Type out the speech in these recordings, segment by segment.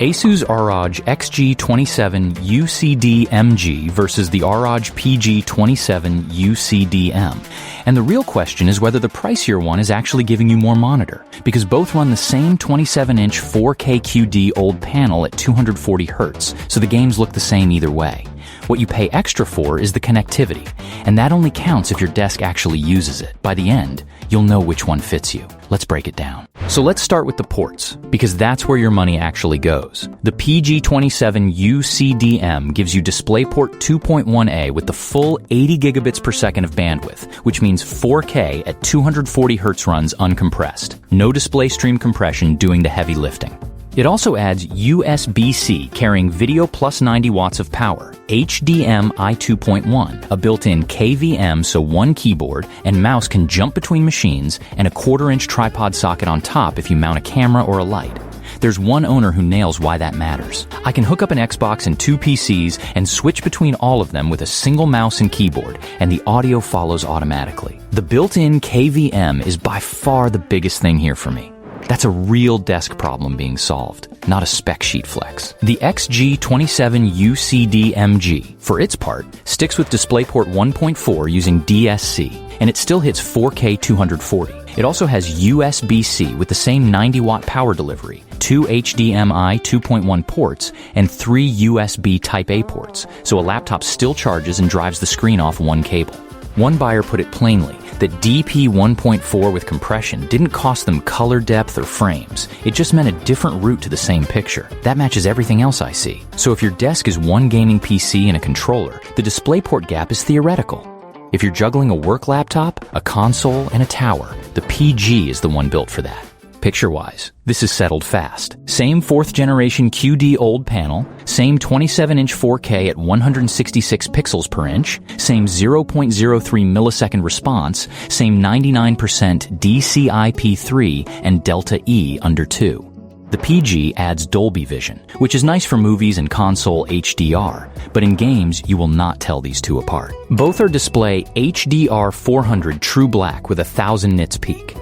Asus ROG XG27UCDMG versus the ROG PG27UCDM. And the real question is whether the pricier one is actually giving you more monitor, because both run the same 27-inch 4K QD-OLED panel at 240 Hz, so the games look the same either way. What you pay extra for is the connectivity, and that only counts if your desk actually uses it. By the end, you'll know which one fits you. Let's break it down. So let's start with the ports, because that's where your money actually goes. The PG27UCDM gives you DisplayPort 2.1a with the full 80 gigabits per second of bandwidth, which means 4K at 240 Hz runs uncompressed. No display stream compression doing the heavy lifting. It also adds USB-C carrying video plus 90 watts of power, HDMI 2.1, a built-in KVM so one keyboard and mouse can jump between machines, and a 1/4-inch tripod socket on top if you mount a camera or a light. There's one owner who nails why that matters. I can hook up an Xbox and 2 PCs and switch between all of them with a single mouse and keyboard, and the audio follows automatically. The built-in KVM is by far the biggest thing here for me. That's a real desk problem being solved, not a spec sheet flex. The XG27UCDMG, for its part, sticks with DisplayPort 1.4 using DSC, and it still hits 4K 240. It also has USB-C with the same 90-watt power delivery, 2 HDMI 2.1 ports, and 3 USB Type-A ports, so a laptop still charges and drives the screen off one cable. One buyer put it plainly, that DP 1.4 with compression didn't cost them color depth or frames. It just meant a different route to the same picture. That matches everything else I see. So if your desk is one gaming PC and a controller, the DisplayPort gap is theoretical. If you're juggling a work laptop, a console, and a tower, the PG is the one built for that. Picture-wise, this is settled fast. Same 4th generation QD-OLED panel, same 27-inch 4K at 166 pixels per inch, same 0.03 millisecond response, same 99% DCI-P3 and Delta E under 2. The PG adds Dolby Vision, which is nice for movies and console HDR, but in games you will not tell these two apart. Both are display HDR 400 True Black with 1000 nits peak.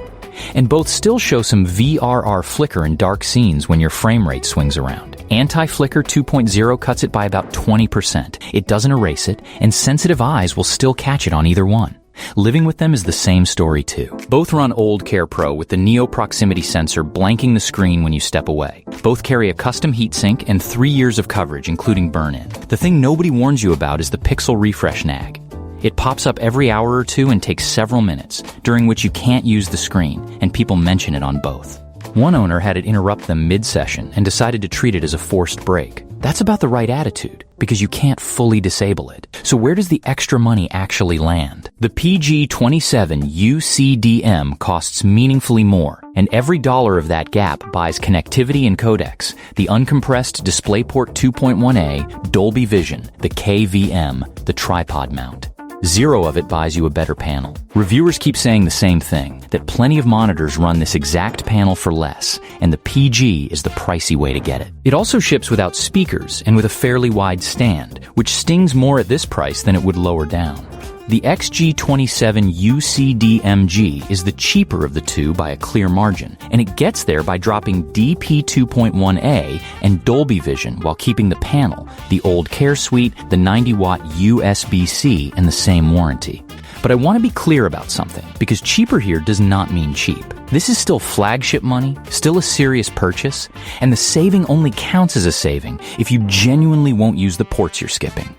And both still show some VRR flicker in dark scenes when your frame rate swings around. Anti-flicker 2.0 cuts it by about 20%. It doesn't erase it, and sensitive eyes will still catch it on either one. Living with them is the same story too. Both run Old Care Pro with the Neo proximity sensor blanking the screen when you step away. Both carry a custom heatsink and 3 years of coverage, including burn-in. The thing nobody warns you about is the pixel refresh nag. It pops up every hour or two and takes several minutes, during which you can't use the screen, and people mention it on both. One owner had it interrupt them mid-session and decided to treat it as a forced break. That's about the right attitude, because you can't fully disable it. So where does the extra money actually land? The PG27UCDM costs meaningfully more, and every dollar of that gap buys connectivity and codecs, the uncompressed DisplayPort 2.1a, Dolby Vision, the KVM, the tripod mount. 0 of it buys you a better panel. Reviewers keep saying the same thing, that plenty of monitors run this exact panel for less, and the PG is the pricey way to get it. It also ships without speakers and with a fairly wide stand, which stings more at this price than it would lower down. The XG27UCDMG is the cheaper of the two by a clear margin, and it gets there by dropping DP 2.1a and Dolby Vision while keeping the panel, the Old Care Suite, the 90-watt USB-C, and the same warranty. But I want to be clear about something, because cheaper here does not mean cheap. This is still flagship money, still a serious purchase, and the saving only counts as a saving if you genuinely won't use the ports you're skipping.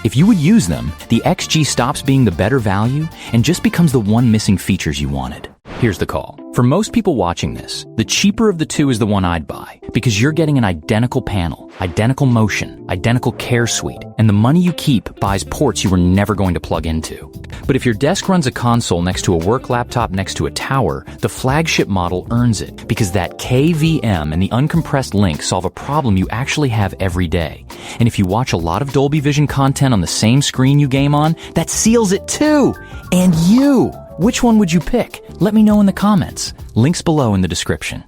If you would use them, the XG stops being the better value and just becomes the one missing features you wanted. Here's the call. For most people watching this, the cheaper of the two is the one I'd buy, because you're getting an identical panel, identical motion, identical care suite, and the money you keep buys ports you were never going to plug into. But if your desk runs a console next to a work laptop next to a tower, the flagship model earns it, because that KVM and the uncompressed link solve a problem you actually have every day. And if you watch a lot of Dolby Vision content on the same screen you game on, that seals it too! And you! Which one would you pick? Let me know in the comments. Links below in the description.